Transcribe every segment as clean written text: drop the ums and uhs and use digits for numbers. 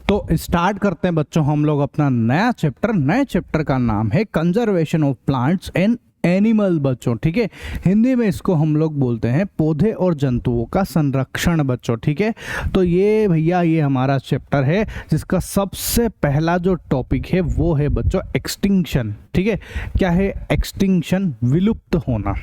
तो स्टार्ट करते हैं बच्चों हम लोग अपना नया चैप्टर। नए चैप्टर का नाम है conservation of plants and animal बच्चों, ठीक है। हिंदी में इसको हम लोग बोलते हैं पौधे और जंतुओं का संरक्षण बच्चों, ठीक है। तो ये भैया ये हमारा चैप्टर है जिसका सबसे पहला जो टॉपिक है वो है बच्चों एक्सटिंक्शन, ठीक है। क्या है एक्सटिंक्शन? विलुप्त होना।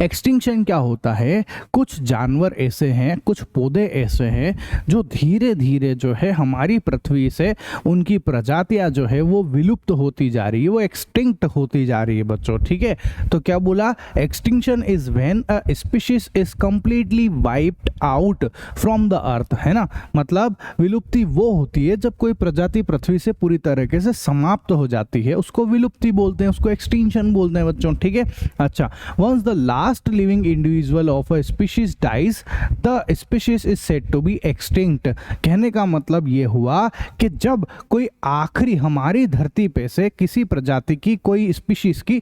एक्सटिंक्शन क्या होता है? कुछ जानवर ऐसे हैं, कुछ पौधे ऐसे हैं जो धीरे धीरे जो है हमारी पृथ्वी से उनकी प्रजातियां जो है वो विलुप्त होती जा रही है, वो एक्सटिंक्ट होती जा रही है बच्चों, ठीक है। तो क्या बोला? Extinction is when a species is completely wiped out from the earth, है ना। मतलब विलुप्ति वो होती है जब कोई प्रजाति पृथ्वी से पूरी तरीके से समाप्त हो जाती है, उसको विलुप्ति बोलते हैं, उसको एक्सटिंक्शन बोलते हैं बच्चों, ठीक है। अच्छा, once the last living individual of a species dies, the species is said to be extinct। कहने का मतलब ये हुआ कि जब कोई आखिरी हमारी धरती पे से किसी प्रजाति की कोई स्पीशीज की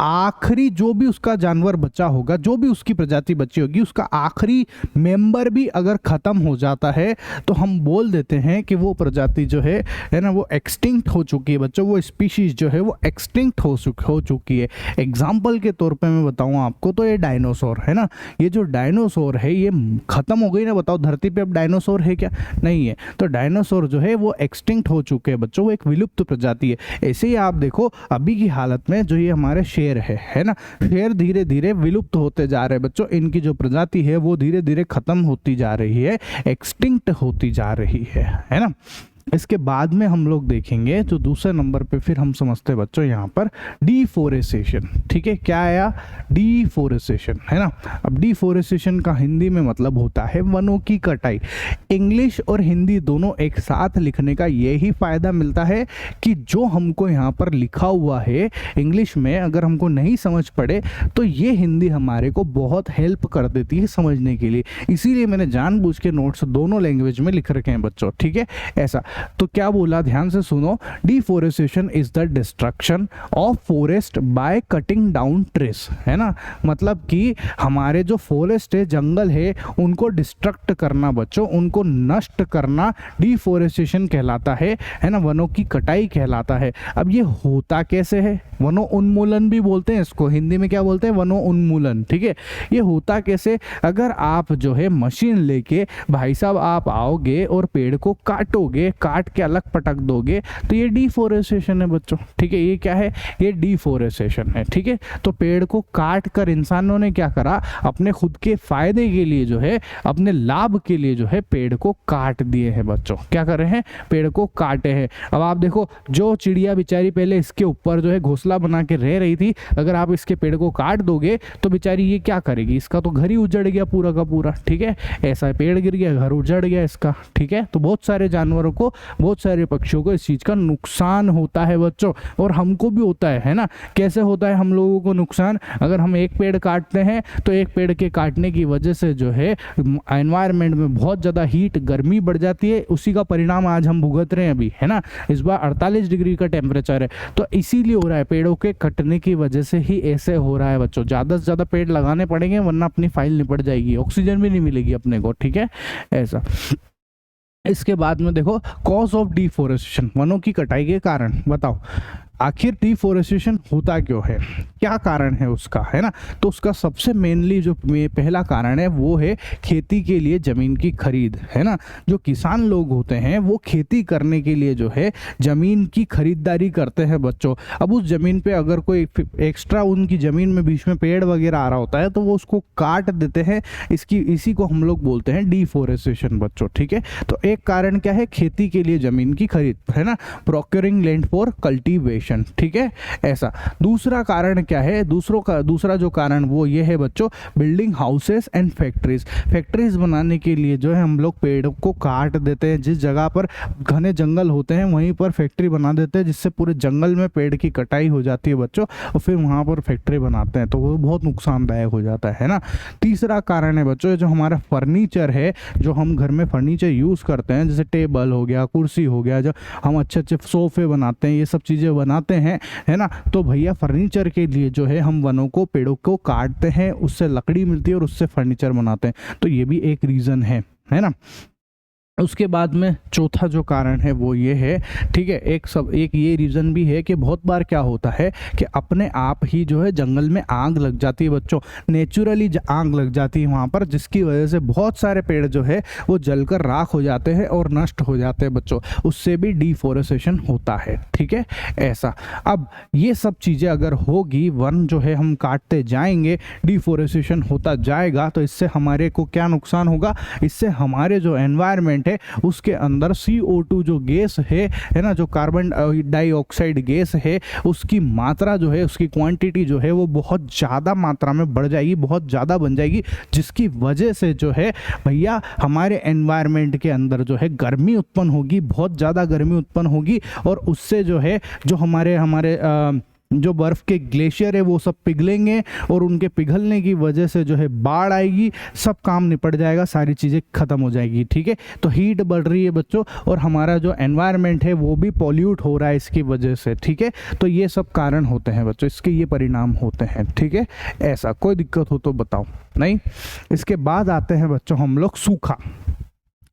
आखिरी जो भी उसका जानवर बचा होगा, जो भी उसकी प्रजाति बची होगी, उसका आखिरी मेंबर भी अगर खत्म हो जाता है तो हम बोल देते हैं कि वो प्रजाति जो है ना वो एक्सटिंक्ट हो चुकी है बच्चों, वो स्पीशीज जो है वो एक्सटिंक्ट हो चुकी है। एग्जाम्पल के तौर पे मैं बताऊं आपको तो ये डायनासोर है ना, ये जो डायनासोर है ये खत्म हो गई ना। बताओ धरती पे अब डायनासोर है क्या? नहीं है। तो डायनासोर जो है वो एक्सटिंक्ट हो चुके हैं बच्चों, वो एक विलुप्त प्रजाति है। ऐसे ही आप देखो अभी की हालत में जो ये हमारे शेर है ना, शेर धीरे धीरे विलुप्त होते जा रहे हैं बच्चों। इनकी जो प्रजाति है वो धीरे धीरे खत्म होती जा रही है, एक्सटिंक्ट होती जा रही है ना। इसके बाद में हम लोग देखेंगे जो दूसरे नंबर पे फिर हम समझते हैं बच्चों यहाँ पर डिफोरेस्टेशन, ठीक है। क्या आया? डिफोरेस्टेशन, है ना। अब डिफोरेस्टेशन का हिंदी में मतलब होता है वनों की कटाई। इंग्लिश और हिंदी दोनों एक साथ लिखने का यही फायदा मिलता है कि जो हमको यहाँ पर लिखा हुआ है इंग्लिश में अगर हमको नहीं समझ पड़े तो ये हिंदी हमारे को बहुत हेल्प कर देती है समझने के लिए। इसीलिए मैंने जानबूझ के नोट्स दोनों लैंग्वेज में लिख रखे हैं बच्चों, ठीक है। ऐसा तो क्या बोला, ध्यान से सुनो। Deforestation is the destruction of forest by cutting down trees, है ना। मतलब कि हमारे जो फॉरेस्ट है, जंगल है, उनको डिस्ट्रक्ट करना बच्चों, उनको नष्ट करना डिफोरेस्टेशन कहलाता है ना, वनों की कटाई कहलाता है। अब ये होता कैसे है? वनों उन्मूलन भी बोलते हैं इसको, हिंदी में क्या बोलते हैं? वनों उन्मूलन, ठीक है। ये होता कैसे? अगर आप जो है मशीन लेके भाई साहब आप आओगे और पेड़ को काटोगे, काट के अलग पटक दोगे तो ये डिफोरेस्टेशन है बच्चों, ठीक है। ये क्या है? ये डिफोरेस्टेशन है, ठीक है। तो पेड़ को काट कर इंसानों ने क्या करा? अपने खुद के फायदे के लिए जो है, अपने लाभ के लिए जो है पेड़ को काट दिए हैं बच्चों। क्या कर रहे हैं? पेड़ को काटे हैं। अब आप देखो जो चिड़िया बेचारी पहले इसके ऊपर जो है घोंसला बना के रह रही थी, अगर आप इसके पेड़ को काट दोगे तो बेचारी ये क्या करेगी? इसका तो घर ही उजड़ गया पूरा का पूरा, ठीक है। ऐसा पेड़ गिर गया, घर उजड़ गया इसका, ठीक है। तो बहुत सारे जानवरों को, बहुत सारे पक्षियों को इस चीज का नुकसान होता है बच्चों, और हमको भी होता है ना। कैसे होता है हम लोगों को नुकसान? अगर हम एक पेड़ काटते हैं तो एक पेड़ के काटने की वजह से जो है एनवायरनमेंट में बहुत ज्यादा हीट, गर्मी बढ़ जाती है। उसी का परिणाम आज हम भुगत रहे हैं अभी, है ना। इस बार 48 डिग्री का टेम्परेचर है, तो इसीलिए हो रहा है, पेड़ों के कटने की वजह से ही ऐसे हो रहा है बच्चों। ज्यादा से ज्यादा पेड़ लगाने पड़ेंगे वरना अपनी फाइल निपट जाएगी, ऑक्सीजन भी नहीं मिलेगी अपने को, ठीक है। ऐसा इसके बाद में देखो कॉज ऑफ डिफोरेस्टेशन, वनों की कटाई के कारण। बताओ आखिर डिफोरेस्टेशन होता क्यों है, क्या कारण है उसका, है ना। तो उसका सबसे मेनली जो पहला कारण है वो है खेती के लिए जमीन की खरीद, है ना। जो किसान लोग होते हैं वो खेती करने के लिए जो है जमीन की खरीदारी करते हैं बच्चों। अब उस जमीन पे अगर कोई एक्स्ट्रा उनकी जमीन में बीच में पेड़ वगैरह आ रहा होता है तो वो उसको काट देते हैं। इसी को हम लोग बोलते हैं डिफोरेस्टेशन बच्चों, ठीक है। तो एक कारण क्या है? खेती के लिए जमीन की खरीद, है ना, प्रोक्योरिंग लैंड फॉर कल्टीवेशन, ठीक है। ऐसा दूसरा कारण क्या है? दूसरा जो कारण वो ये है बच्चों, building houses and factories. Factories बनाने के लिए जो है हम लोग पेड़ को काट देते हैं। जिस जगह पर घने जंगल होते हैं वहीं पर फैक्ट्री बना देते हैं, जिससे पूरे जंगल में पेड़ की कटाई हो जाती है बच्चों, और फिर वहां पर फैक्ट्री बनाते हैं, तो वो बहुत नुकसानदायक हो जाता है ना। तीसरा कारण है बच्चों, जो हमारा फर्नीचर है, जो हम घर में फर्नीचर यूज करते हैं, जैसे टेबल हो गया, कुर्सी हो गया, जो हम अच्छे अच्छे सोफे बनाते हैं, ये सब चीजें बनाते हैं, है ना। तो भैया फर्नीचर के लिए जो है हम वनों को, पेड़ों को काटते हैं, उससे लकड़ी मिलती है और उससे फर्नीचर बनाते हैं। तो ये भी एक रीजन है ना। उसके बाद में चौथा जो कारण है वो ये है, ठीक है, एक ये रीज़न भी है कि बहुत बार क्या होता है कि अपने आप ही जो है जंगल में आग लग जाती है बच्चों, नेचुरली आग लग जाती है वहाँ पर, जिसकी वजह से बहुत सारे पेड़ जो है वो जलकर राख हो जाते हैं और नष्ट हो जाते हैं बच्चों, उससे भी डिफॉरेस्टेशन होता है, ठीक है, ऐसा। अब ये सब चीज़ें अगर होगी, वन जो है हम काटते जाएंगे, डिफॉरेस्टेशन होता जाएगा, तो इससे हमारे को क्या नुकसान होगा, इससे हमारे जो एनवायरनमेंट है उसके अंदर CO2 जो गैस है ना, जो कार्बन डाइऑक्साइड गैस है, उसकी मात्रा जो है, उसकी क्वांटिटी जो है वो बहुत ज़्यादा मात्रा में बढ़ जाएगी, बहुत ज़्यादा बन जाएगी, जिसकी वजह से जो है भैया हमारे एनवायरनमेंट के अंदर जो है गर्मी उत्पन्न होगी, बहुत ज़्यादा गर्मी उत्पन्न होगी, और उससे जो है जो हमारे जो बर्फ़ के ग्लेशियर है वो सब पिघलेंगे, और उनके पिघलने की वजह से जो है बाढ़ आएगी, सब काम निपट जाएगा, सारी चीज़ें ख़त्म हो जाएगी, ठीक है। तो हीट बढ़ रही है बच्चों, और हमारा जो एनवायरनमेंट है वो भी पॉल्यूट हो रहा है इसकी वजह से, ठीक है। तो ये सब कारण होते हैं बच्चों, इसके ये परिणाम होते हैं, ठीक है। ऐसा कोई दिक्कत हो तो बताओ, नहीं। इसके बाद आते हैं बच्चों हम लोग सूखा।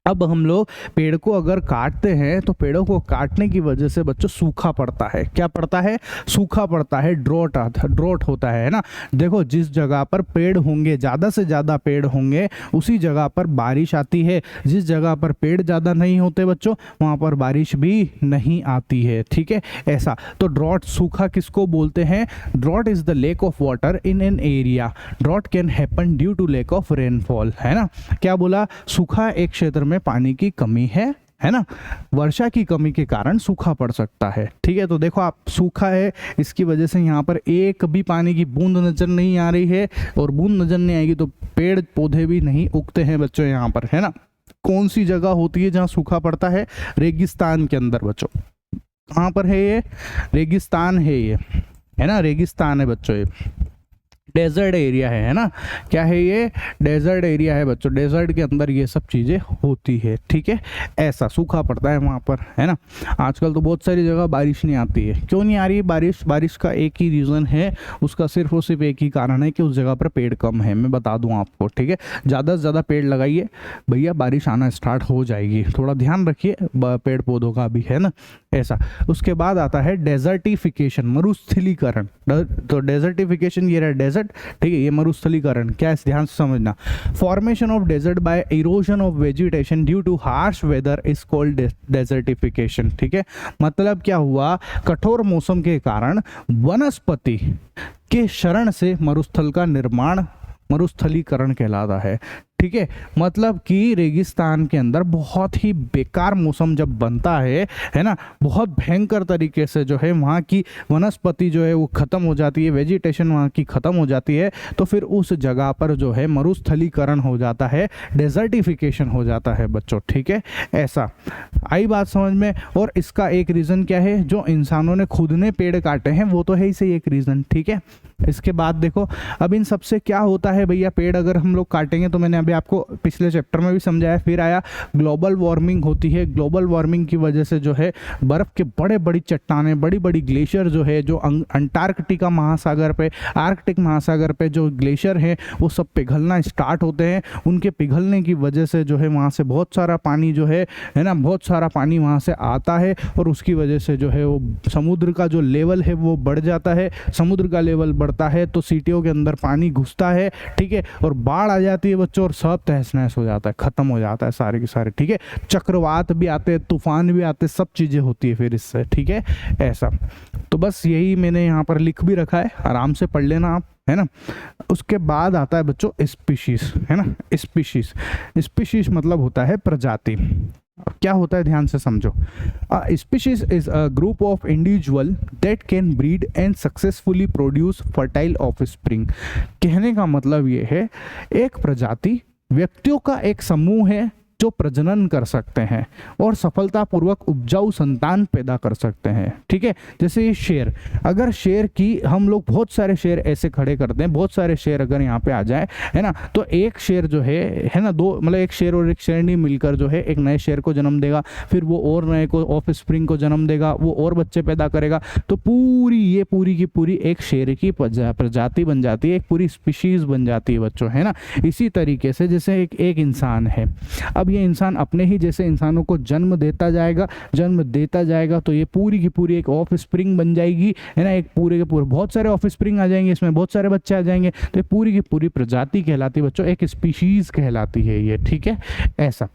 अब हम लोग पेड़ को अगर काटते हैं तो पेड़ों को काटने की वजह से बच्चों सूखा पड़ता है, क्या पड़ता है, सूखा पड़ता है, ड्रॉट होता है ना। देखो जिस जगह पर पेड़ होंगे, ज़्यादा से ज़्यादा पेड़ होंगे, उसी जगह पर बारिश आती है, जिस जगह पर पेड़ ज़्यादा नहीं होते बच्चों वहाँ पर बारिश भी नहीं आती है, ठीक है, ऐसा। तो ड्रॉट, सूखा किसको बोलते हैं, drought is the lack of water in an area, drought can happen due to lack of rainfall, है ना। क्या बोला, सूखा एक क्षेत्र में पानी की कमी है ना, वर्षा की कमी के कारण सूखा पड़ सकता है, ठीक है। तो देखो आप, सूखा है, इसकी वजह से यहाँ पर एक भी पानी की बूंद नजर नहीं आ रही है, और बूंद नजर नहीं आएगी तो पेड़ पौधे भी नहीं उगते हैं बच्चों यहाँ पर, है ना। कौन सी जगह होती है जहाँ सूखा पड़ता है, रेगिस्तान के अंदर बच्चों। कहाँ पर है ये, रेगिस्तान है ये, है ना, रेगिस्तान है बच्चों, ये डेजर्ट एरिया है ना, क्या है ये, डेजर्ट एरिया है बच्चों, डेजर्ट के अंदर ये सब चीज़ें होती है, ठीक है, ऐसा सूखा पड़ता है वहाँ पर, है ना। आजकल तो बहुत सारी जगह बारिश नहीं आती है, क्यों नहीं आ रही है बारिश का एक ही रीज़न है, उसका सिर्फ और सिर्फ एक ही कारण है कि उस जगह पर पेड़ कम है, मैं बता दूँ आपको, ठीक है। ज़्यादा से ज़्यादा पेड़ लगाइए भैया, बारिश आना स्टार्ट हो जाएगी, थोड़ा ध्यान रखिए पेड़ पौधों का भी, है ना, ऐसा। उसके बाद आता है डेजर्टिफिकेशन, मरुस्थलीकरण। तो डेजर्टिफिकेशन ये रहा डेजर्ट, ठीक है, ये मरुस्थलीकरण क्या है, ध्यान से समझना। Formation of desert by erosion of vegetation due to harsh weather is called desertification, ठीक है। मतलब क्या हुआ, कठोर मौसम के कारण वनस्पति के क्षरण से मरुस्थल का निर्माण मरुस्थलीकरण कहलाता है, ठीक है। मतलब कि रेगिस्तान के अंदर बहुत ही बेकार मौसम जब बनता है ना, बहुत भयंकर तरीके से जो है वहाँ की वनस्पति जो है वो ख़त्म हो जाती है, वेजिटेशन वहाँ की ख़त्म हो जाती है, तो फिर उस जगह पर जो है मरुस्थलीकरण हो जाता है, डेजर्टिफिकेशन हो जाता है बच्चों, ठीक है, ऐसा। आई बात समझ में। और इसका एक रीज़न क्या है, जो इंसानों ने खुद ने पेड़ काटे हैं वो तो है ही सही एक रीज़न, ठीक है। इसके बाद देखो, अब इन सबसे क्या होता है भैया, पेड़ अगर हम लोग काटेंगे, तो मैंने अभी आपको पिछले चैप्टर में भी समझाया, फिर आया ग्लोबल वार्मिंग होती है। ग्लोबल वार्मिंग की वजह से जो है बर्फ़ के बड़े बड़ी चट्टानें, बड़ी बड़ी ग्लेशियर जो है, जो अंटार्कटिका महासागर पे, आर्कटिक महासागर पे जो ग्लेशियर हैं वो सब पिघलना स्टार्ट होते हैं। उनके पिघलने की वजह से जो है वहाँ से बहुत सारा पानी जो है ना, बहुत सारा पानी वहाँ से आता है, और उसकी वजह से जो है वो समुद्र का जो लेवल है वो बढ़ जाता है। समुद्र का लेवल बढ़ता है तो सिटियों के अंदर पानी घुसता है, ठीक है, और बाढ़ आ जाती है बच्चों, और सब तहस नहस हो जाता है, ख़त्म हो जाता है सारे के सारे, ठीक है। चक्रवात भी आते हैं, तूफान भी आते हैं, सब चीज़ें होती है फिर इससे, ठीक है, ऐसा। तो बस यही मैंने यहाँ पर लिख भी रखा है, आराम से पढ़ लेना आप, है ना। उसके बाद आता है बच्चों स्पीशीज, है ना। स्पीशीज मतलब होता है प्रजाति। क्या होता है ध्यान से समझो। Species is a group of individual that can breed and successfully produce fertile offspring. कहने का मतलब ये है, एक प्रजाति व्यक्तियों का एक समूह है जो प्रजनन कर सकते हैं और सफलतापूर्वक उपजाऊ संतान पैदा कर सकते हैं, ठीक है। जैसे ये शेर, अगर शेर की हम लोग बहुत सारे शेर ऐसे खड़े करते हैं, बहुत सारे शेर अगर यहाँ पे आ जाए, है ना, तो एक शेर जो है ना, दो मतलब एक शेर और एक शेरनी मिलकर जो है एक नए शेर को जन्म देगा, फिर वो और नए को ऑफस्प्रिंग को जन्म देगा, वो और बच्चे पैदा करेगा, तो पूरी की पूरी एक शेर की प्रजाति बन जाती है, एक पूरी स्पीशीज बन जाती है बच्चों, है ना। इसी तरीके से जैसे एक इंसान है, अब ये इंसान अपने ही जैसे इंसानों को जन्म देता जाएगा तो ये पूरी की पूरी एक ऑफ स्प्रिंग बन जाएगी, है ना। एक पूरे के पूरे बहुत सारे ऑफ स्प्रिंग आ जाएंगे, इसमें बहुत सारे बच्चे आ जाएंगे, तो ये पूरी की पूरी प्रजाति कहलाती है बच्चों, एक स्पीशीज कहलाती है ये, ठीक है। ऐसा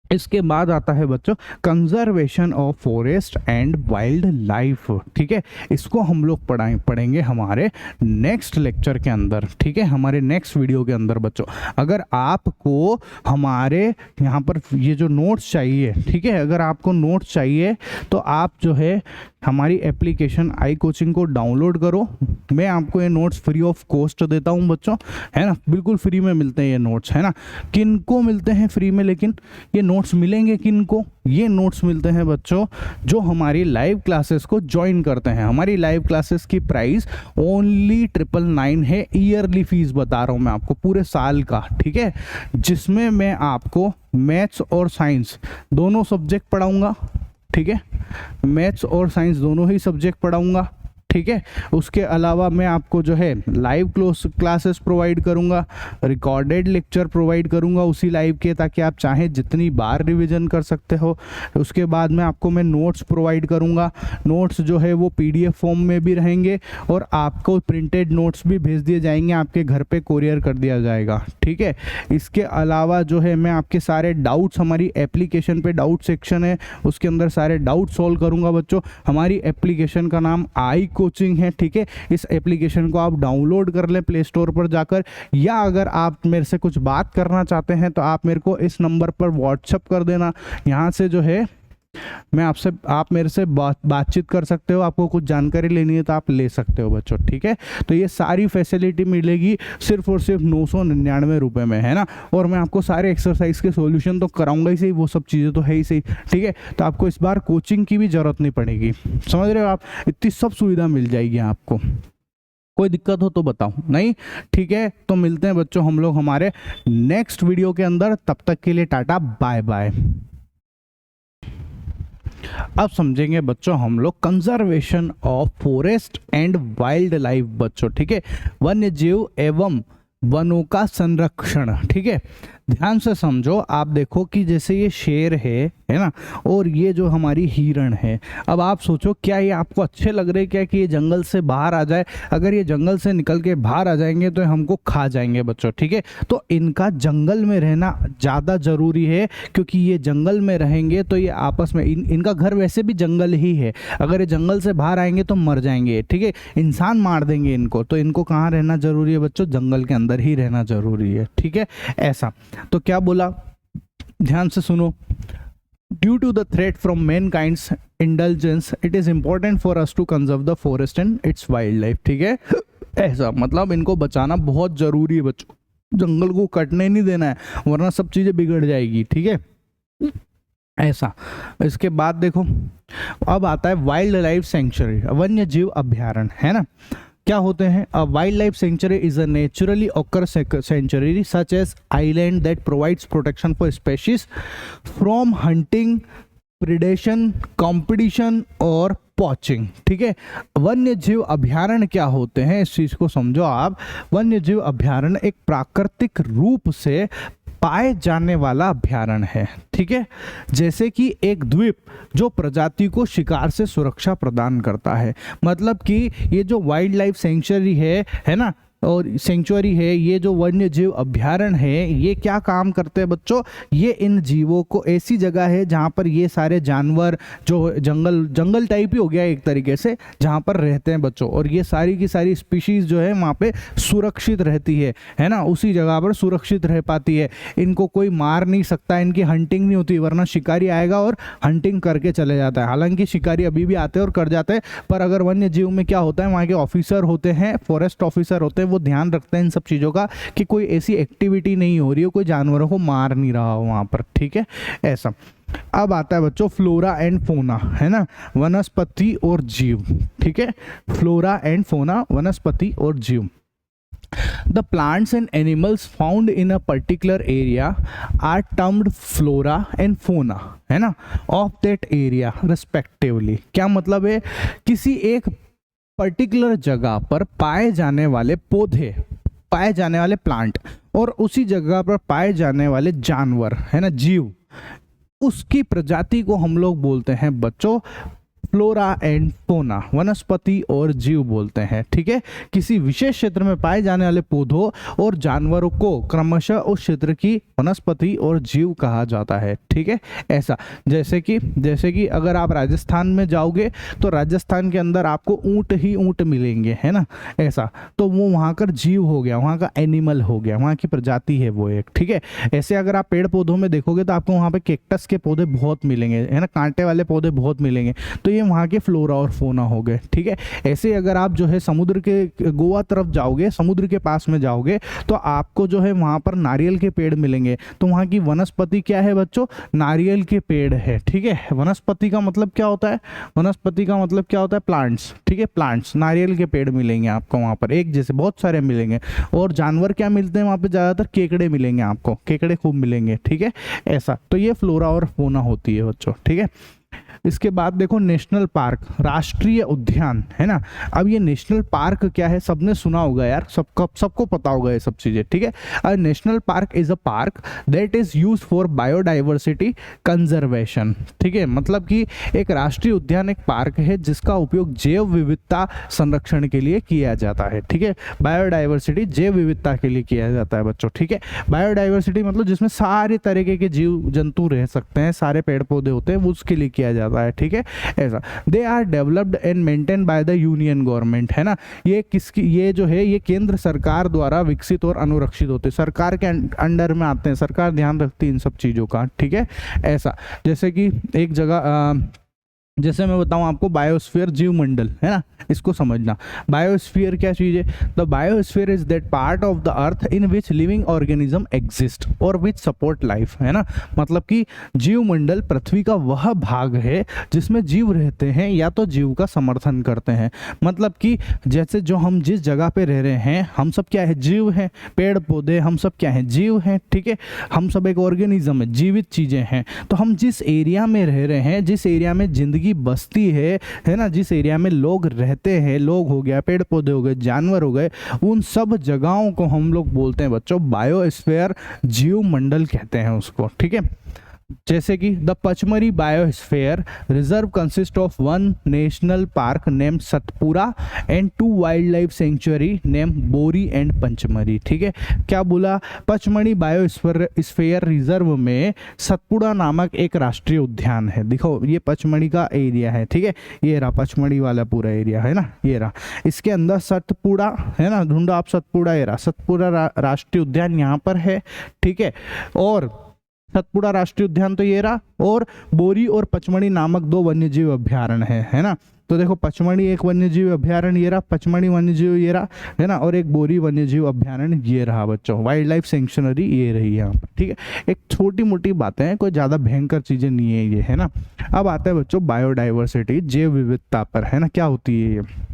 इसके बाद आता है बच्चों conservation of forest and wild life, ठीक है। इसको हम लोग पढ़ेंगे हमारे नेक्स्ट लेक्चर के अंदर, ठीक है, हमारे नेक्स्ट वीडियो के अंदर बच्चों। अगर आपको हमारे यहाँ पर ये जो नोट्स चाहिए, ठीक है, अगर आपको नोट्स चाहिए तो आप जो है हमारी एप्लीकेशन आई कोचिंग को डाउनलोड करो। मैं आपको ये नोट्स फ्री ऑफ कॉस्ट देता हूँ बच्चों, है ना, बिल्कुल फ्री में मिलते हैं ये नोट्स, है ना। किन को मिलते हैं फ्री में, लेकिन ये नोट्स मिलेंगे किन को, ये नोट्स मिलते हैं बच्चों जो हमारी लाइव क्लासेस को ज्वाइन करते हैं। हमारी लाइव क्लासेस की प्राइस ओनली 999 है, ईयरली फीस बता रहा हूँ मैं आपको, पूरे साल का, ठीक है, जिसमें मैं आपको मैथ्स और साइंस दोनों सब्जेक्ट पढ़ाऊँगा, ठीक है, मैथ्स और साइंस दोनों ही सब्जेक्ट पढ़ाऊँगा, ठीक है। उसके अलावा मैं आपको जो है लाइव क्लासेस प्रोवाइड करूंगा, रिकॉर्डेड लेक्चर प्रोवाइड करूंगा उसी लाइव के, ताकि आप चाहें जितनी बार रिवीजन कर सकते हो। उसके बाद में आपको मैं नोट्स प्रोवाइड करूंगा, नोट्स जो है वो PDF फॉर्म में भी रहेंगे और आपको प्रिंटेड नोट्स भी भेज दिए जाएंगे, आपके घर पे कोरियर कर दिया जाएगा, ठीक है। इसके अलावा जो है मैं आपके सारे डाउट्स, हमारी एप्लीकेशन पे डाउट सेक्शन है, उसके अंदर सारे डाउट सॉल्व करूंगा बच्चों। हमारी एप्लीकेशन का नाम आई कोचिंग है, ठीक है। इस एप्लीकेशन को आप डाउनलोड कर लें प्ले स्टोर पर जाकर, या अगर आप मेरे से कुछ बात करना चाहते हैं तो आप मेरे को इस नंबर पर व्हाट्सएप कर देना। यहाँ से जो है मैं आप मेरे से बातचीत कर सकते हो, आपको कुछ जानकारी लेनी है तो आप ले सकते हो बच्चों, ठीक है। तो ये सारी फैसिलिटी मिलेगी सिर्फ और सिर्फ 999 रुपये में, है ना। और मैं आपको सारे एक्सरसाइज के सॉल्यूशन तो कराऊंगा ही सही, वो सब चीज़ें तो है ही सही, ठीक है। तो आपको इस बार कोचिंग की भी ज़रूरत नहीं पड़ेगी, समझ रहे हो आप, इतनी सब सुविधा मिल जाएगी आपको। कोई दिक्कत हो तो बताओ, नहीं, ठीक है। तो मिलते हैं बच्चों हम लोग हमारे नेक्स्ट वीडियो के अंदर, तब तक के लिए टाटा बाय बाय। अब समझेंगे बच्चों हम लोग conservation of forest and wild life बच्चों, ठीक है, वन्य जीव एवं वनों का संरक्षण, ठीक है। ध्यान से समझो, आप देखो कि जैसे ये शेर है ना, और ये जो हमारी हिरण है। अब आप सोचो क्या ये आपको अच्छे लग रहे क्या कि ये जंगल से बाहर आ जाए? अगर ये जंगल से निकल के बाहर आ जाएंगे तो हमको खा जाएंगे बच्चों, ठीक है। तो इनका जंगल में रहना ज़्यादा ज़रूरी है, क्योंकि ये जंगल में रहेंगे तो ये आपस में इनका घर वैसे भी जंगल ही है। अगर ये जंगल से बाहर आएंगे तो मर जाएंगे, ठीक है, इंसान मार देंगे इनको। तो इनको कहाँ रहना जरूरी है बच्चों? जंगल के अंदर ही रहना जरूरी है, ठीक है। ऐसा तो क्या बोला, ध्यान से सुनो। Due to the threat from mankind's indulgence, it is important for us to conserve the forest and its wildlife, ठीक है। ऐसा मतलब इनको बचाना बहुत जरूरी है बच्चों, जंगल को कटने नहीं देना है, वरना सब चीजें बिगड़ जाएगी, ठीक है। ऐसा इसके बाद देखो, अब आता है वाइल्ड लाइफ सेंचुरी, वन्य जीव अभ्यारण्य, है ना। क्या होते हैं? A wildlife sanctuary is a naturally occur sanctuary such as island that provides protection for species from hunting, predation, competition और पॉचिंग, ठीक है। वन्य जीव अभ्यारण्य क्या होते हैं, इस चीज को समझो आप। वन्य जीव अभ्यारण्य एक प्राकृतिक रूप से पाए जाने वाला अभ्यारण्य है, ठीक है। जैसे कि एक द्वीप जो प्रजाति को शिकार से सुरक्षा प्रदान करता है। मतलब कि ये जो वाइल्ड लाइफ सेंचुरी है ना, और सेंचुरी है, ये जो वन्य जीव अभ्यारण्य है, ये क्या काम करते हैं बच्चों? ये इन जीवों को, ऐसी जगह है जहाँ पर ये सारे जानवर जो जंगल टाइप ही हो गया एक तरीके से, जहाँ पर रहते हैं बच्चों, और ये सारी की सारी स्पीशीज जो है वहाँ पे सुरक्षित रहती है ना, उसी जगह पर सुरक्षित रह पाती है। इनको कोई मार नहीं सकता, इनकी हंटिंग नहीं होती, वरना शिकारी आएगा और हंटिंग करके चले जाता है। हालांकि शिकारी अभी भी आते हैं और कर जाते हैं, पर अगर वन्य जीव में क्या होता है, वहाँ के ऑफिसर होते हैं, फॉरेस्ट ऑफिसर होते हैं, वो ध्यान रखते हैं इन सब चीज़ों का कि कोई ऐसी एक्टिविटी नहीं हो रही हो, कोई जानवरों को मार नहीं रहा हो वहाँ पर, ठीक है। ऐसा अब आता है बच्चों फ्लोरा एंड फोना, है ना, वनस्पति और जीव, ठीक है। फ्लोरा एंड फोना, वनस्पति और जीव। The plants and animals found in a particular area are termed flora and fauna, है ना, of that area respectively। क्या मतलब है? किसी एक पर्टिकुलर जगह पर पाए जाने वाले पौधे, पाए जाने वाले प्लांट, और उसी जगह पर पाए जाने वाले जानवर है ना, जीव, उसकी प्रजाति को हम लोग बोलते हैं बच्चों फ्लोरा एंड फौना, वनस्पति और जीव बोलते हैं। ठीक है, किसी विशेष क्षेत्र में पाए जाने वाले पौधों और जानवरों को क्रमशः उस क्षेत्र की वनस्पति और जीव कहा जाता है। ठीक है, ऐसा जैसे कि अगर आप राजस्थान में जाओगे तो राजस्थान के अंदर आपको ऊंट ही ऊंट मिलेंगे, है ना, ऐसा, तो वो वहाँ का जीव हो गया, वहाँ का एनिमल हो गया, वहाँ की प्रजाति है वो एक। ठीक है, ऐसे अगर आप पेड़ पौधों में देखोगे तो आपको वहाँ पे कैक्टस के पौधे बहुत मिलेंगे, है ना, कांटे वाले पौधे बहुत मिलेंगे, तो ये वहाँ के फ्लोरा और फौना हो गए। ठीक है, ऐसे अगर आप जो है समुद्र के गोवा तरफ जाओगे, समुद्र के पास में जाओगे तो आपको जो है वहाँ पर नारियल के पेड़ मिलेंगे, तो वहाँ की वनस्पति क्या है बच्चों, नारियल के पेड़ है। ठीक है, वनस्पति का मतलब क्या होता है, वनस्पति का मतलब क्या होता है, प्लांट्स। ठीक है, प्लांट्स, नारियल के पेड़ मिलेंगे आपको वहाँ पर, एक जैसे बहुत सारे मिलेंगे। और जानवर क्या मिलते हैं वहाँ पे, ज़्यादातर केकड़े मिलेंगे आपको, केकड़े खूब मिलेंगे। ठीक है, ऐसा, तो ये फ्लोरा और फौना होती है बच्चों। ठीक है, इसके बाद देखो नेशनल पार्क, राष्ट्रीय उद्यान, है ना। अब ये नेशनल पार्क क्या है, सबने सुना होगा यार, सबको पता होगा ये सब चीजें। ठीक है, national park is a park that is used for biodiversity conservation. ठीक है, मतलब कि एक राष्ट्रीय उद्यान एक पार्क है जिसका उपयोग जैव विविधता संरक्षण के लिए किया जाता है। ठीक है, बायोडाइवर्सिटी जैव विविधता के लिए किया जाता है बच्चों। ठीक है, बायोडाइवर्सिटी मतलब जिसमें सारे तरीके के जीव जंतु रह सकते हैं, सारे पेड़ पौधे होते हैं, वो उसके लिए किया जाता है। ठीक है, ऐसा, they are developed and maintain by the union government, है ना। ये जो है ये केंद्र सरकार द्वारा विकसित और अनुरक्षित होते हैं, सरकार के अंडर में आते हैं, सरकार ध्यान रखती है इन सब चीजों का। ठीक है, ऐसा, जैसे कि एक जगह जैसे मैं बताऊं आपको, बायोस्फीयर जीव मंडल, है ना, इसको समझना। बायोस्फीयर क्या चीज है, the biosphere is that part of the earth in which living organism exist और विच सपोर्ट लाइफ, है ना। मतलब कि जीव मंडल पृथ्वी का वह भाग है जिसमें जीव रहते हैं या तो जीव का समर्थन करते हैं। मतलब कि जैसे जो हम जिस जगह पे रह रहे हैं, हम सब क्या है, जीव हैं, पेड़ पौधे, हम सब क्या है, जीव हैं। ठीक है, हम सब एक ऑर्गेनिज्म है, जीवित चीजें हैं। तो हम जिस एरिया में रह रहे हैं, जिस एरिया में जिंदगी बसती है ना, जिस एरिया में लोग रहते हैं, लोग हो गया, पेड़ पौधे हो गए, जानवर हो गए, उन सब जगहों को हम लोग बोलते हैं बच्चों बायोस्फीयर, जीव मंडल कहते हैं उसको। ठीक है, जैसे कि the Pachmarhi biosphere reserve consist of one national park name Satpura and 2 wild life sanctuary name बोरी एंड पंचमढ़ी। ठीक है, क्या बोला, पचमढ़ी बायोस्फीयर रिजर्व में सतपुड़ा नामक एक राष्ट्रीय उद्यान है। देखो ये पचमढ़ी का एरिया है। ठीक है, ये रहा पचमढ़ी वाला पूरा एरिया, है ना, ये रहा, इसके अंदर सतपुड़ा, है ना, ढूंढो आप सतपुड़ा, ये रहा सतपुड़ा राष्ट्रीय उद्यान यहाँ पर है। ठीक है, और सतपुड़ा राष्ट्रीय उद्यान तो ये रहा, और बोरी और पचमढ़ी नामक 2 वन्यजीव अभ्यारण्य है ना। तो देखो पचमढ़ी एक वन्यजीव अभ्यारण्य ये रहा, पचमढ़ी वन्यजीव ये रहा, है ना, और एक बोरी वन्यजीव अभ्यारण्य ये रहा बच्चों, वाइल्ड लाइफ सेंक्चुरी ये रही यहाँ पर। ठीक है, एक छोटी मोटी बातें हैं, कोई ज़्यादा भयंकर चीज़ें नहीं है ये, है ना। अब आता है बच्चों बायोडाइवर्सिटी, जैव विविधता पर, है ना, क्या होती है ये।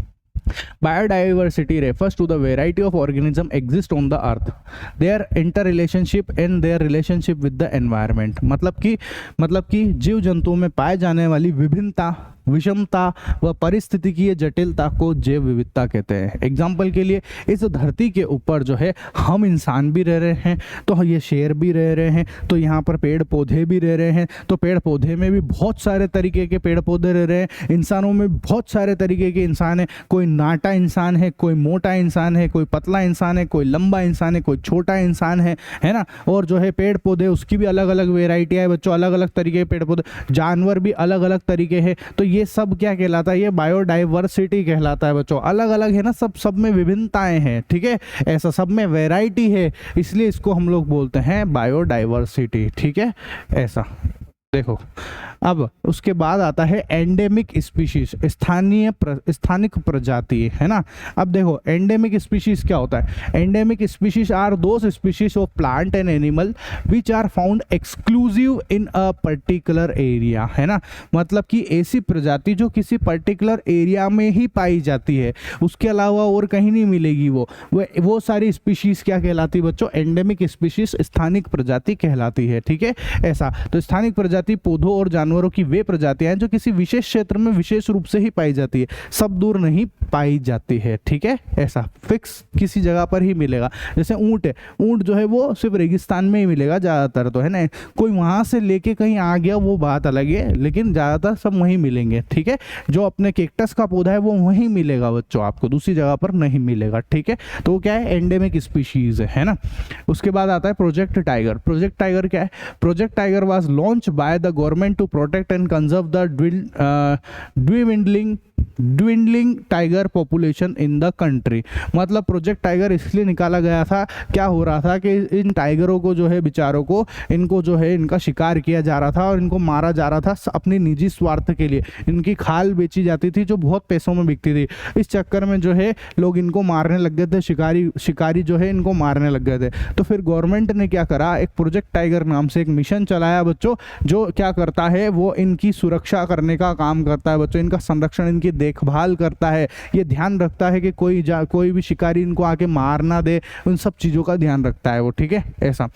Biodiversity refers to the variety of organisms exist on the earth, their interrelationship and their relationship with the environment। मतलब कि जीव जंतुओं में पाए जाने वाली विभिन्नता, विषमता व पारिस्थितिकीय जटिलता को जैव विविधता कहते हैं। एग्जाम्पल के लिए इस धरती के ऊपर जो है हम इंसान भी रह रहे हैं, तो ये शेर भी रह रहे हैं, तो यहाँ पर पेड़ पौधे भी रह रहे हैं, तो पेड़ पौधे में भी बहुत सारे तरीके के पेड़ पौधे रह रहे हैं, इंसानों में बहुत सारे तरीके के इंसान हैं, कोई नाटा इंसान है, कोई मोटा इंसान है, कोई पतला इंसान है, कोई लंबा इंसान है, कोई छोटा इंसान है ना। और जो है पेड़ पौधे उसकी भी अलग अलग वेराइटी है बच्चों, अलग अलग तरीके के पेड़ पौधे, जानवर भी अलग अलग तरीके हैं। तो ये सब क्या कहलाता है, ये बायोडाइवर्सिटी कहलाता है बच्चों। अलग अलग है ना, सब में विभिन्नताएं हैं। ठीक है, ऐसा सब में वैरायटी है, इसलिए इसको हम लोग बोलते हैं बायोडाइवर्सिटी। ठीक है, ऐसा देखो। अब उसके बाद आता है एंडेमिक स्पीशीज, स्थानिक प्रजाति, है ना। अब देखो एंडेमिक स्पीशीज क्या होता है, endemic species are those species of plant and animal which are found exclusive in a particular area, है ना। मतलब कि ऐसी प्रजाति जो किसी पर्टिकुलर एरिया में ही पाई जाती है, उसके अलावा और कहीं नहीं मिलेगी। वो सारी स्पीशीज क्या कहलाती है बच्चों, एंडेमिक स्पीशीज, स्थानिक प्रजाति कहलाती है। ठीक है, ऐसा। तो स्थानिक प्रजाति पौधों और जानवर जानवरों की वे प्रजातियां हैं जो किसी विशेष क्षेत्र में विशेष रूप से ही पाई जाती है, सब दूर नहीं पाई जाती है, ठीक है। ऐसा फिक्स किसी जगह पर ही मिलेगा। जैसे ऊंट है, ऊंट जो है वो सिर्फ रेगिस्तान में ही मिलेगा ज़्यादातर, तो है ना, कोई वहाँ से लेके कहीं आ गया वो बात अलग है, लेकिन ज़्यादातर सब वहीं मिलेंगे, ठीक है। जो अपने केक्टस का पौधा है वो वहीं मिलेगा बच्चों, आपको दूसरी जगह पर नहीं मिलेगा, ठीक है। तो वो क्या है, एंडेमिक स्पीशीज है ना। उसके बाद आता है प्रोजेक्ट टाइगर। प्रोजेक्ट टाइगर क्या है? Project tiger was launch by the government to protect and conserve the dwindling tiger population in the country. मतलब प्रोजेक्ट टाइगर इसलिए निकाला गया था, क्या हो रहा था कि इन टाइगरों को जो है बेचारों को, इनको जो है इनका शिकार किया जा रहा था और इनको मारा जा रहा था अपनी निजी स्वार्थ के लिए। इनकी खाल बेची जाती थी जो बहुत पैसों में बिकती थी। इस चक्कर में जो है लोग इनको मारने लग गए थे, शिकारी जो है इनको मारने लग गए थे। तो फिर गवर्नमेंट ने क्या करा, एक प्रोजेक्ट टाइगर नाम से एक मिशन चलाया बच्चों, जो क्या करता है, वो इनकी सुरक्षा करने का काम करता है बच्चों, इनका संरक्षण, इनकी देखभाल करता है। ये ध्यान रखता है कि कोई भी शिकारी इनको आके मार ना दे, उन सब चीज़ों का ध्यान रखता है वो, ठीक है। ऐसा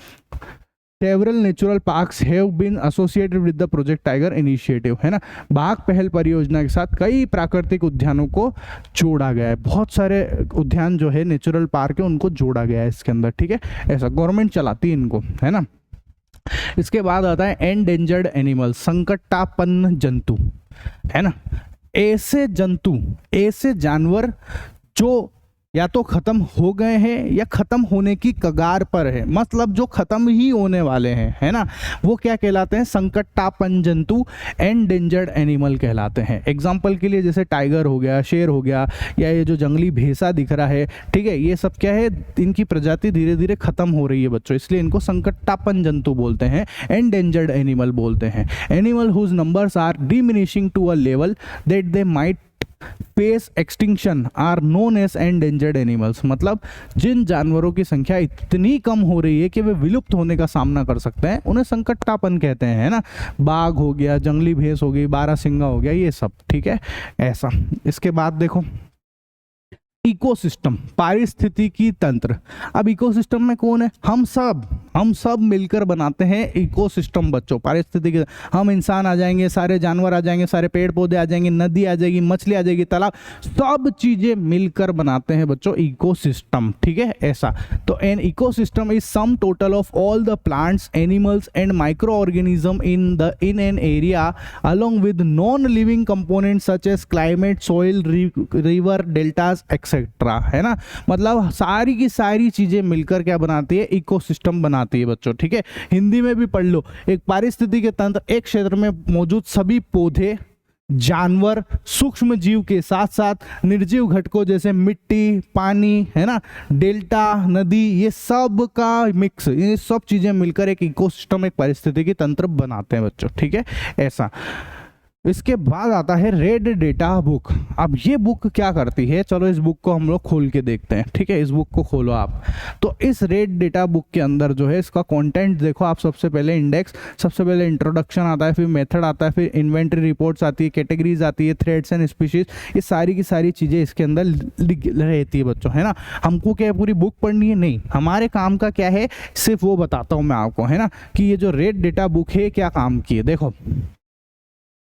several natural parks have been associated with the project tiger initiative, है ना। बाघ पहल परियोजना के साथ कई प्राकृतिक उद्यानों को जोड़ा गया है। बहुत सारे उद्यान जो है नेचुरल पार्क है उनको जोड़ा गया है इसके अंदर, ठीक है। ऐसा गवर्नमेंट चलाती है इनको, है ना। इसके बाद आता है एंडेंजर्ड एनिमल, संकटापन्न जंतु, है ना। ऐसे जंतु, ऐसे जानवर जो या तो खत्म हो गए हैं या खत्म होने की कगार पर है, मतलब जो खत्म ही होने वाले हैं, है ना, वो क्या कहलाते हैं, संकटापन्न जंतु, एंडेंजर्ड एनिमल कहलाते हैं। एग्जाम्पल के लिए जैसे टाइगर हो गया, शेर हो गया, या ये जो जंगली भैंसा दिख रहा है, ठीक है, ये सब क्या है, इनकी प्रजाति धीरे धीरे खत्म हो रही है बच्चों, इसलिए इनको संकटापन्न जंतु बोलते हैं, एंडेंजर्ड एनिमल बोलते हैं। Animal whose numbers are diminishing to a level that they might face extinction are known as endangered animals. मतलब जिन जानवरों की संख्या इतनी कम हो रही है कि वे विलुप्त होने का सामना कर सकते हैं, उन्हें संकटापन कहते हैं, है ना। बाघ हो गया, जंगली भैंस हो गई, बारहसिंगा हो गया, ये सब, ठीक है। ऐसा इसके बाद देखो इकोसिस्टम, पारिस्थितिकी तंत्र। अब इकोसिस्टम में कौन है, हम सब मिलकर बनाते हैं इकोसिस्टम बच्चों। पारिस्थितिकी, हम इंसान आ जाएंगे, सारे जानवर आ जाएंगे, सारे पेड़ पौधे आ जाएंगे, नदी आ जाएगी, मछली आ जाएगी, तालाब, सब चीजें मिलकर बनाते हैं बच्चों इकोसिस्टम, ठीक है। ऐसा तो an ecosystem is sum total of all the plants, animals and micro organism in an area along with non living component such as climate, soil, river, deltas etcetera, है ना। मतलब सारी की सारी चीजें मिलकर क्या बनाती है, इकोसिस्टम बनाती है बच्चों, ठीक है। हिंदी में भी पढ़ लो, एक पारिस्थितिकी तंत्र एक क्षेत्र में मौजूद सभी पौधे, जानवर, सूक्ष्म जीव के साथ साथ निर्जीव घटकों जैसे मिट्टी, पानी, है ना, डेल्टा, नदी, ये सब का मिक्स, ये सब चीजें मिलकर एक इकोसिस्टम, एक पारिस्थितिकी तंत्र बनाते हैं बच्चों, ठीक है। ऐसा इसके बाद आता है रेड डेटा बुक। अब ये बुक क्या करती है, चलो इस बुक को हम लोग खोल के देखते हैं, ठीक है। इस बुक को खोलो आप, तो इस रेड डेटा बुक के अंदर जो है इसका कंटेंट देखो आप। सबसे पहले इंडेक्स, सबसे पहले इंट्रोडक्शन आता है, फिर मेथड आता है, फिर इन्वेंटरी रिपोर्ट्स आती है, कैटेगरीज आती है, थ्रेड्स एंड स्पीशीज, ये सारी की सारी चीज़ें इसके अंदर रहती है बच्चों, है ना। हमको क्या पूरी बुक पढ़नी है, नहीं, हमारे काम का क्या है, सिर्फ वो बताता हूँ मैं आपको, है ना, कि ये जो रेड डेटा बुक है क्या काम की है। देखो,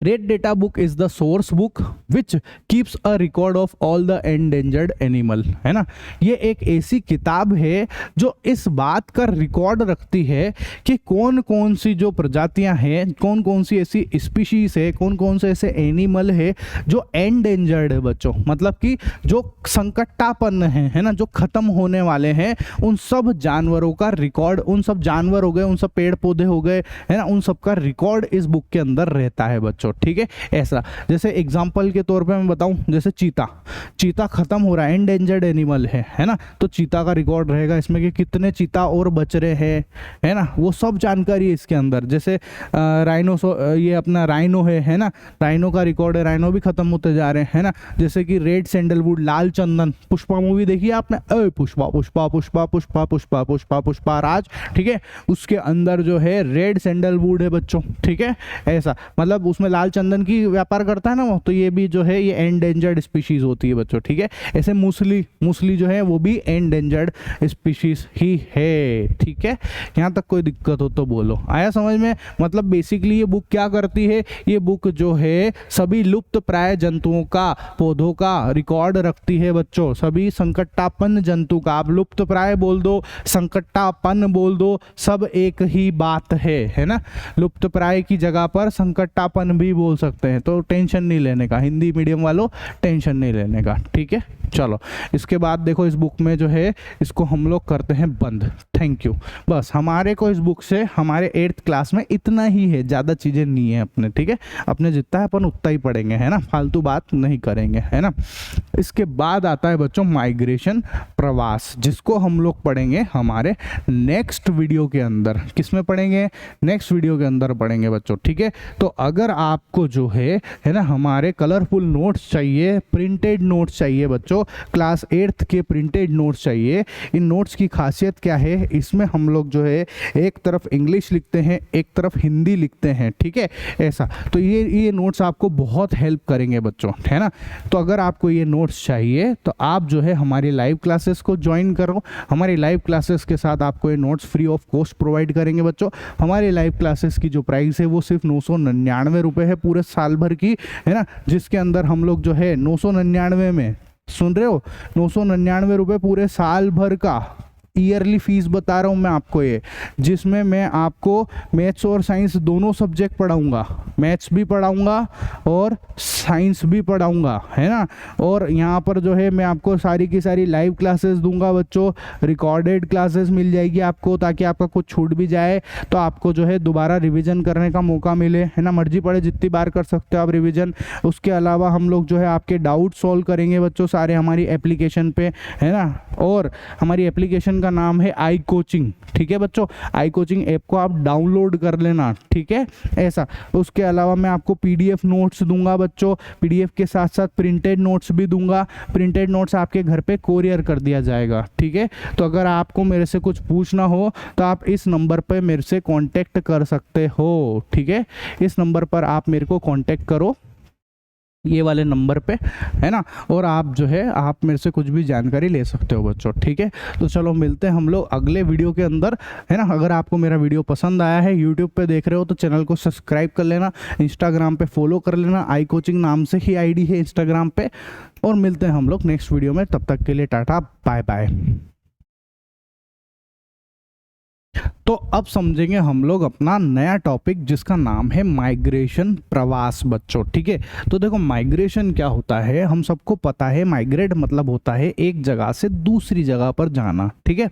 red data book is the source book which keeps a record of all the endangered animal, है ना। ये एक ऐसी किताब है जो इस बात का रिकॉर्ड रखती है कि कौन कौन सी जो प्रजातियां हैं, कौन कौन सी ऐसी स्पीशीज है, कौन कौन से ऐसे एनिमल है जो एंडेंजर्ड है बच्चों, मतलब कि जो संकटापन्न है ना, जो खत्म होने वाले हैं, उन सब जानवरों का रिकॉर्ड, उन सब जानवर हो गए, उन सब पेड़ पौधे हो गए, है ना, उन सब का रिकॉर्ड इस बुक के अंदर रहता है बच्चों, ठीक है। ऐसा जैसे एग्जांपल के तौर पे मैं बताऊं, जैसे चीता खत्म हो रहा है, एंडेंजर्ड एनिमल है ना, तो चीता का रिकॉर्ड रहेगा इसमें कि कितने चीता और बच रहे हैं, है ना, वो सब जानकारी इसके अंदर। जैसे ये अपना राइनो है ना, राइनो का रिकॉर्ड है, राइनो भी खत्म होते जा रहे हैं, है ना। जैसे कि रेड सैंडलवुड, लाल चंदन, पुष्पा मूवी देखी है आपने, पुष्पा पुष्पा पुष्पा पुष्पा पुष्पा पुष्पा पुष्पा राज, ठीक है, उसके अंदर जो है रेड सैंडलवुड है बच्चों, ठीक है। ऐसा मतलब उसमें लाल चंदन की व्यापार करता है ना वो, तो ये भी जो है ये एंडेंजर्ड स्पीशीज होती है बच्चों, ठीक है। ऐसे मूसली जो है वो भी एंडेंजर्ड स्पीशीज ही है, ठीक है। यहाँ तक कोई दिक्कत हो तो बोलो, आया समझ में। मतलब बेसिकली ये बुक क्या करती है, ये बुक जो है सभी लुप्त प्राय जंतुओं का, पौधों का रिकॉर्ड रखती है बच्चों, सभी संकटापन्न जंतु का। आप लुप्त प्राय बोल दो, संकटापन्न बोल दो, सब एक ही बात है ना। लुप्त प्राय की जगह पर संकटापन्न भी बोल सकते हैं, तो टेंशन नहीं लेने का, हिंदी मीडियम वालों टेंशन नहीं लेने का, ठीक है। चलो इसके बाद देखो इस बुक में जो है इसको हम लोग करते हैं बंद। Thank you. बस हमारे को इस बुक से हमारे 8th क्लास में इतना ही है, ज़्यादा चीज़ें नहीं है अपने, ठीक है। अपने जितना है अपन उतना ही पढ़ेंगे, है ना, फालतू बात नहीं करेंगे, है ना। इसके बाद आता है बच्चों माइग्रेशन, प्रवास, जिसको हम लोग पढ़ेंगे हमारे नेक्स्ट वीडियो के अंदर। किस में पढ़ेंगे? नेक्स्ट वीडियो के अंदर पढ़ेंगे बच्चों, ठीक है। तो अगर आपको जो है ना हमारे कलरफुल नोट्स चाहिए, प्रिंटेड नोट्स चाहिए बच्चों, क्लास 8th के प्रिंटेड नोट्स चाहिए। इन नोट्स की खासियत क्या है, इसमें हम लोग जो है एक तरफ इंग्लिश लिखते हैं, एक तरफ हिंदी लिखते हैं, ठीक है, ऐसा। तो ये नोट्स आपको बहुत हेल्प करेंगे बच्चों, है ना। तो अगर आपको ये नोट्स चाहिए तो आप जो है हमारी लाइव क्लासेस को ज्वाइन करो। हमारी लाइव क्लासेस के साथ आपको ये notes free of cost provide करेंगे बच्चों। हमारी लाइव क्लासेस की जो प्राइस है वो सिर्फ 999 रुपये है पूरे साल भर की, है ना, जिसके अंदर हम लोग जो है 999 में, सुन रहे हो, 999 रुपये पूरे साल भर का ईयरली फीस बता रहा हूँ मैं आपको ये, जिसमें मैं आपको मैथ्स और साइंस दोनों सब्जेक्ट पढ़ाऊँगा, मैथ्स भी पढ़ाऊँगा और साइंस भी पढ़ाऊँगा, है ना। और यहाँ पर जो है मैं आपको सारी की सारी लाइव क्लासेस दूंगा बच्चों, रिकॉर्डेड क्लासेस मिल जाएगी आपको, ताकि आपका कुछ छूट भी जाए तो आपको जो है दोबारा रिविज़न करने का मौका मिले, है ना। मर्जी पड़े जितनी बार कर सकते हो आप रिविज़न। उसके अलावा हम लोग जो है आपके डाउट सॉल्व करेंगे बच्चों सारे हमारी एप्लीकेशन पे, है ना। और हमारी एप्लीकेशन का नाम है आई कोचिंग, ठीक है बच्चों। आई कोचिंग ऐप को आप डाउनलोड कर लेना, ठीक है, ऐसा। उसके अलावा मैं आपको पीडीएफ नोट्स दूंगा बच्चों, पीडीएफ के साथ साथ प्रिंटेड नोट्स भी दूंगा। प्रिंटेड नोट्स आपके घर पे कोरियर कर दिया जाएगा, ठीक है। तो अगर आपको मेरे से कुछ पूछना हो तो आप इस नंबर पे मेरे से कांटेक्ट कर सकते हो, ठीक है। इस नंबर पर आप मेरे को कांटेक्ट करो, ये वाले नंबर पे, है ना। और आप जो है आप मेरे से कुछ भी जानकारी ले सकते हो बच्चों, ठीक है। तो चलो मिलते हैं हम लोग अगले वीडियो के अंदर, है ना। अगर आपको मेरा वीडियो पसंद आया है, यूट्यूब पे देख रहे हो तो चैनल को सब्सक्राइब कर लेना, इंस्टाग्राम पे फॉलो कर लेना, आई कोचिंग नाम से ही आईडी है इंस्टाग्राम पे। और मिलते हैं हम लोग नेक्स्ट वीडियो में, तब तक के लिए टाटा बाय बाय। तो अब समझेंगे हम लोग अपना नया टॉपिक जिसका नाम है माइग्रेशन, प्रवास बच्चों, ठीक है। तो देखो माइग्रेशन क्या होता है, हम सबको पता है, माइग्रेट मतलब होता है एक जगह से दूसरी जगह पर जाना, ठीक है।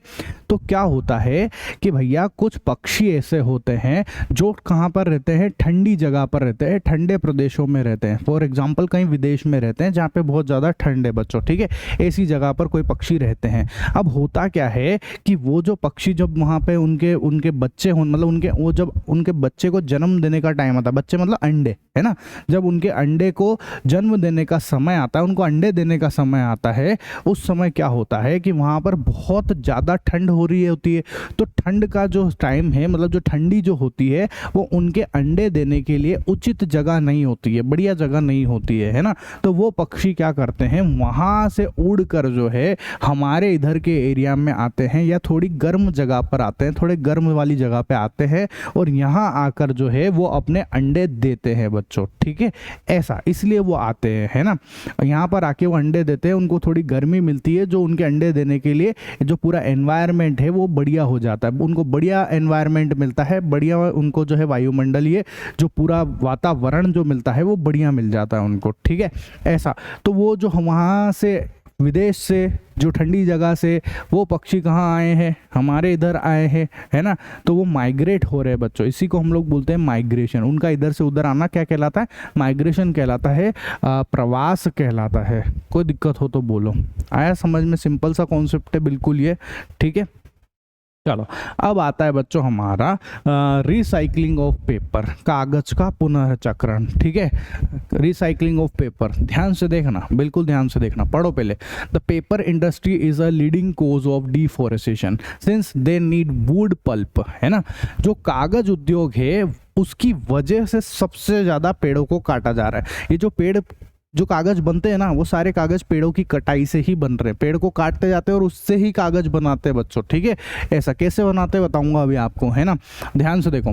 तो क्या होता है कि भैया कुछ पक्षी ऐसे होते हैं जो कहाँ पर रहते हैं, ठंडी जगह पर रहते हैं, ठंडे प्रदेशों में रहते हैं। फॉर एग्जाम्पल कहीं विदेश में रहते हैं जहाँ पे बहुत ज़्यादा ठंड है बच्चों, ठीक है। ऐसी जगह पर कोई पक्षी रहते हैं। अब होता क्या है कि वो जो पक्षी जब वहाँ पे उनके बच्चे हों, मतलब जब उनके बच्चे को जन्म देने का टाइम आता है, बच्चे मतलब अंडे, है ना, जब उनके अंडे को जन्म देने का समय आता है, उनको अंडे देने का समय आता है, उस समय क्या होता है कि वहाँ पर बहुत ज़्यादा ठंड हो रही होती है। तो ठंड का जो टाइम है, मतलब जो ठंडी जो होती है, वो उनके अंडे देने के लिए उचित जगह नहीं होती है, बढ़िया जगह नहीं होती है ना। तो वो पक्षी क्या करते हैं, वहाँ से उड़ कर जो है हमारे इधर के एरिया में आते हैं, या थोड़ी गर्म जगह पर आते हैं, थोड़े गर्म वाली जगह पे आते हैं, और यहाँ आकर जो है वो अपने अंडे देते हैं बच्चों, ठीक है। ऐसा इसलिए वो आते हैं, है ना। यहाँ पर आके वो अंडे देते हैं, उनको थोड़ी गर्मी मिलती है, जो उनके अंडे देने के लिए जो पूरा एनवायरनमेंट है वो बढ़िया हो जाता है, उनको बढ़िया एनवायरनमेंट मिलता है, बढ़िया उनको जो है वायुमंडलीय जो पूरा वातावरण जो मिलता है वो बढ़िया मिल जाता है उनको, ठीक है, ऐसा। तो वो जो वहाँ से विदेश से, जो ठंडी जगह से वो पक्षी कहाँ आए हैं, हमारे इधर आए हैं, है ना। तो वो माइग्रेट हो रहे हैं बच्चों, इसी को हम लोग बोलते हैं माइग्रेशन। उनका इधर से उधर आना क्या कहलाता है, माइग्रेशन कहलाता है, प्रवास कहलाता है। कोई दिक्कत हो तो बोलो, आया समझ में, सिंपल सा कॉन्सेप्ट है बिल्कुल ये, ठीक है। चलो अब आता है बच्चों हमारा रिसाइकलिंग ऑफ पेपर, कागज का पुनर्चक्रण, ठीक है। रिसाइकलिंग ऑफ पेपर, ध्यान से देखना, बिल्कुल ध्यान से देखना, पढ़ो पहले। The paper industry is a leading cause of deforestation since they need wood pulp, है ना। जो कागज उद्योग है उसकी वजह से सबसे ज़्यादा पेड़ों को काटा जा रहा है। ये जो कागज बनते हैं ना, वो सारे कागज पेड़ों की कटाई से ही बन रहे हैं। पेड़ को काटते जाते हैं और उससे ही कागज बनाते हैं बच्चों, ठीक है। ऐसा कैसे बनाते हैं बताऊंगा अभी आपको, है ना। ध्यान से देखो,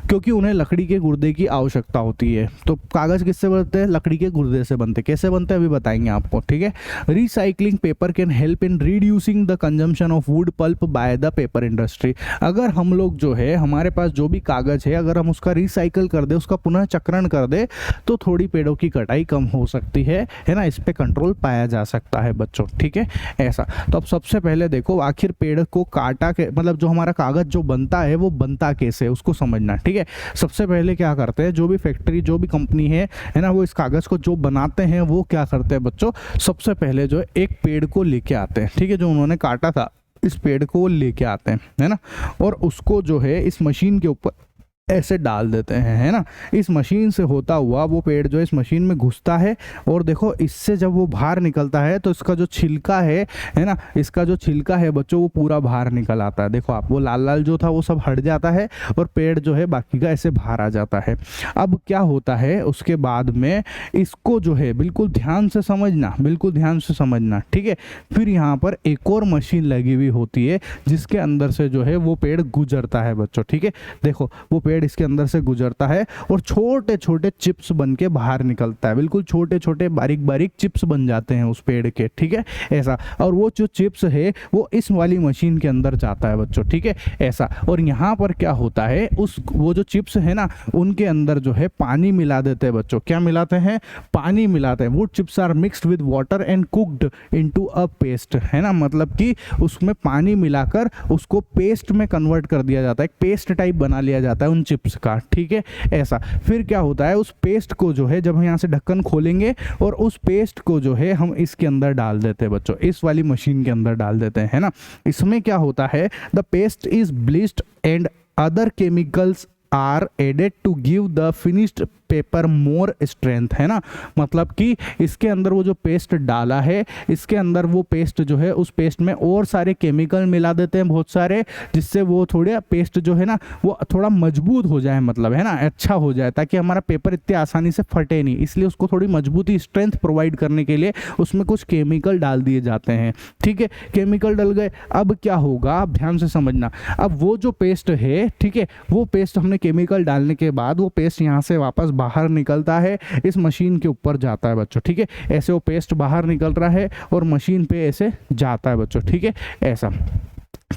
क्योंकि उन्हें लकड़ी के गुर्दे की आवश्यकता होती है। तो कागज किससे बनते हैं? लकड़ी के गुर्दे से बनते हैं। कैसे बनते हैं अभी बताएंगे आपको, ठीक है। Recycling paper can help in reducing the consumption of wood pulp by the paper industry. अगर हम लोग जो है, हमारे पास जो भी कागज है, अगर हम उसका रिसाइकल कर दे, उसका पुनः चक्रण कर दे, तो थोड़ी पेड़ों की कटाई कम हो सकती है ना। इस पे कंट्रोल पाया जा सकता है बच्चों, ठीक है। ऐसा तो अब सबसे पहले देखो, आखिर पेड़ को काटा के मतलब जो हमारा कागज जो बनता है वो बनता कैसे, उसको समझना, ठीक है। सबसे पहले क्या करते हैं, जो भी फैक्ट्री जो भी कंपनी है ना, वो इस कागज को जो बनाते हैं वो क्या करते हैं बच्चों, सबसे पहले जो है एक पेड़ को लेके आते हैं, ठीक है। जो उन्होंने काटा था इस पेड़ को लेके आते हैं, है ना, और उसको जो है इस मशीन के ऊपर ऐसे डाल देते हैं, है ना। इस मशीन से होता हुआ वो पेड़ जो है इस मशीन में घुसता है, और देखो इससे जब वो बाहर निकलता है तो इसका जो छिलका है ना, इसका जो छिलका है बच्चों, वो पूरा बाहर निकल आता है। देखो आप, वो लाल लाल जो था वो सब हट जाता है और पेड़ जो है बाकी का ऐसे बाहर आ जाता है। अब क्या होता है उसके बाद में, इसको जो है बिल्कुल ध्यान से समझना, बिल्कुल ध्यान से समझना, ठीक है। फिर यहाँ पर एक और मशीन लगी हुई होती है जिसके अंदर से जो है वो पेड़ गुजरता है बच्चों, ठीक है। देखो वो पेड़ इसके अंदर से गुजरता है और छोटे छोटे चिप्स बन के बाहर निकलता है। बिल्कुल छोटे छोटे बारीक बारीक चिप्स बन जाते हैं उस पेड़ के, ठीक है। ऐसा, और वो जो चिप्स है वो इस वाली मशीन के अंदर जाता है बच्चों, ठीक है। ऐसा, और यहाँ पर क्या होता है, वो जो चिप्स है ना, उनके अंदर जो है पानी मिला देते हैं बच्चों। क्या मिलाते हैं? पानी मिलाते हैं। Wood chips are mixed with water and cooked into a paste, है ना। मतलब कि उसमें पानी मिलाकर उसको पेस्ट में कन्वर्ट कर दिया जाता है, एक पेस्ट टाइप बना लिया जाता है उन चिप्स का, ठीक है। ऐसा, फिर क्या होता है, उस पेस्ट को जो है जब हम यहाँ से ढक्कन खोलेंगे और उस पेस्ट को जो है हम इसके अंदर डाल देते हैं बच्चों, इस वाली मशीन के अंदर डाल देते हैं, है ना। इसमें क्या होता है, the paste is bleached and other chemicals are added to give the finished paper more strength, है ना। मतलब कि इसके अंदर वो जो पेस्ट डाला है, इसके अंदर वो पेस्ट जो है, उस पेस्ट में और सारे केमिकल मिला देते हैं बहुत सारे, जिससे वो थोड़े पेस्ट जो है ना वो थोड़ा मजबूत हो जाए, मतलब, है ना, अच्छा हो जाए, ताकि हमारा पेपर इतने आसानी से फटे नहीं। इसलिए उसको थोड़ी मजबूती, स्ट्रेंथ प्रोवाइड करने के लिए उसमें कुछ केमिकल डाल दिए जाते हैं, ठीक है। केमिकल डल गए, अब क्या होगा, आप ध्यान से समझना। अब वो जो पेस्ट है, ठीक है, वो पेस्ट हमने केमिकल डालने के बाद वो पेस्ट यहाँ से वापस बाहर निकलता है, इस मशीन के ऊपर जाता है बच्चों, ठीक है। ऐसे वो पेस्ट बाहर निकल रहा है और मशीन पे ऐसे जाता है बच्चों, ठीक है। ऐसा,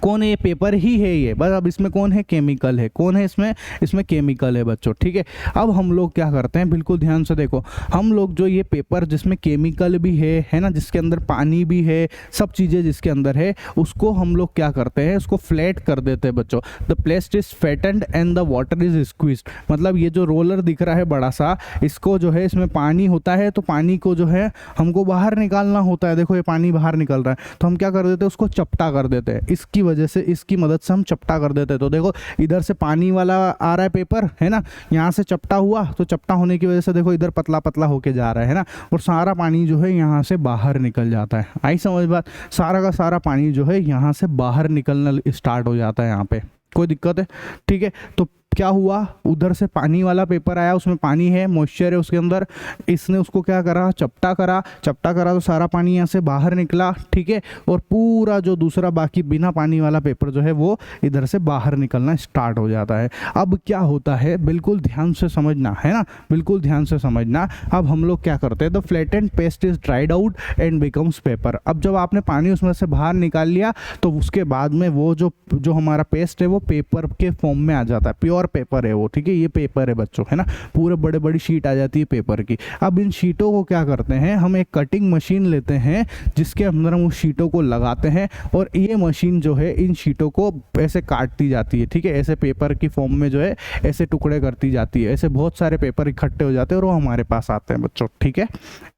कौन है ये? पेपर ही है ये, बस। अब इसमें कौन है? केमिकल है। कौन है इसमें केमिकल है बच्चों, ठीक है। अब हम लोग क्या करते हैं, बिल्कुल ध्यान से देखो, हम लोग जो ये पेपर जिसमें केमिकल भी है ना, जिसके अंदर पानी भी है, सब चीज़ें जिसके अंदर है, उसको हम लोग क्या करते हैं, उसको फ्लैट कर देते हैं बच्चों। The paste is fattened and the water is squeezed. मतलब ये जो रोलर दिख रहा है बड़ा सा, इसको जो है, इसमें पानी होता है, तो पानी को जो है हमको बाहर निकालना होता है। देखो ये पानी बाहर निकल रहा है, तो हम क्या कर देते हैं, उसको चपटा कर देते हैं। इसकी वजह से, इसकी मदद से हम चपटा कर देते हैं। तो देखो इधर से पानी वाला आ रहा है पेपर, है ना, यहाँ से चपटा हुआ, तो चपटा होने की वजह से देखो इधर पतला पतला होके जा रहा है ना, और सारा पानी जो है यहाँ से बाहर निकल जाता है। आई समझ बात? सारा का सारा पानी जो है यहाँ से बाहर निकलना स्टार्ट हो जाता है। यहाँ पे कोई दिक्कत है? ठीक है। तो क्या हुआ, उधर से पानी वाला पेपर आया, उसमें पानी है, मॉइस्चर है उसके अंदर, इसने उसको क्या करा, चपटा करा तो सारा पानी यहाँ से बाहर निकला, ठीक है। और पूरा जो दूसरा बाकी बिना पानी वाला पेपर जो है वो इधर से बाहर निकलना स्टार्ट हो जाता है। अब क्या होता है, बिल्कुल ध्यान से समझना, है ना, बिल्कुल ध्यान से समझना। अब हम लोग क्या करते हैं, the flattened paste is dried out and becomes paper. अब जब आपने पानी उसमें से बाहर निकाल लिया, तो उसके बाद में वो जो हमारा पेस्ट है वो पेपर के फॉर्म में आ जाता है, प्योर पेपर है वो, ठीक है। ये पेपर है बच्चों, है ना, पूरे बड़े बड़ी शीट आ जाती है पेपर की। अब इन शीटों को क्या करते हैं, हम एक कटिंग मशीन लेते हैं जिसके अंदर हम उस शीटों को लगाते हैं, और ये मशीन जो है इन शीटों को ऐसे काटती जाती है, ठीक है। ऐसे पेपर की फॉर्म में जो है ऐसे टुकड़े करती जाती है, ऐसे बहुत सारे पेपर इकट्ठे हो जाते हैं और वो हमारे पास आते हैं बच्चों, ठीक है।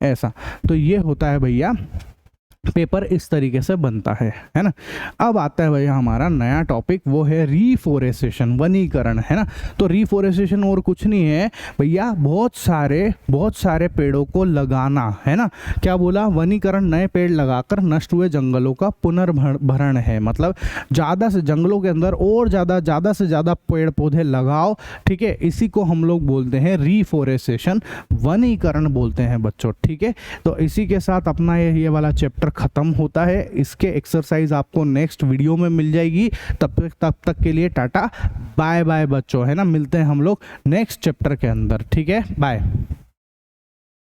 ऐसा, तो ये होता है भैया पेपर इस तरीके से बनता है ना। अब आता है भैया हमारा नया टॉपिक, वो है रीफोरेस्टेशन, वनीकरण, है ना। तो रीफोरेस्टेशन और कुछ नहीं है भैया, बहुत सारे पेड़ों को लगाना, है ना। क्या बोला, वनीकरण नए पेड़ लगाकर नष्ट हुए जंगलों का पुनर्भरण है। मतलब ज़्यादा से जंगलों के अंदर और ज़्यादा से ज़्यादा पेड़ पौधे लगाओ, ठीक है। इसी को हम लोग बोलते हैं रीफोरेस्टेशन, वनीकरण बोलते हैं बच्चों, ठीक है। तो इसी के साथ अपना ये वाला चैप्टर खत्म होता है। इसके एक्सरसाइज आपको नेक्स्ट वीडियो में मिल जाएगी। तब तक के लिए टाटा बाय बाय बच्चों, है ना। मिलते हैं हम लोग नेक्स्ट चैप्टर के अंदर, ठीक है, बाय।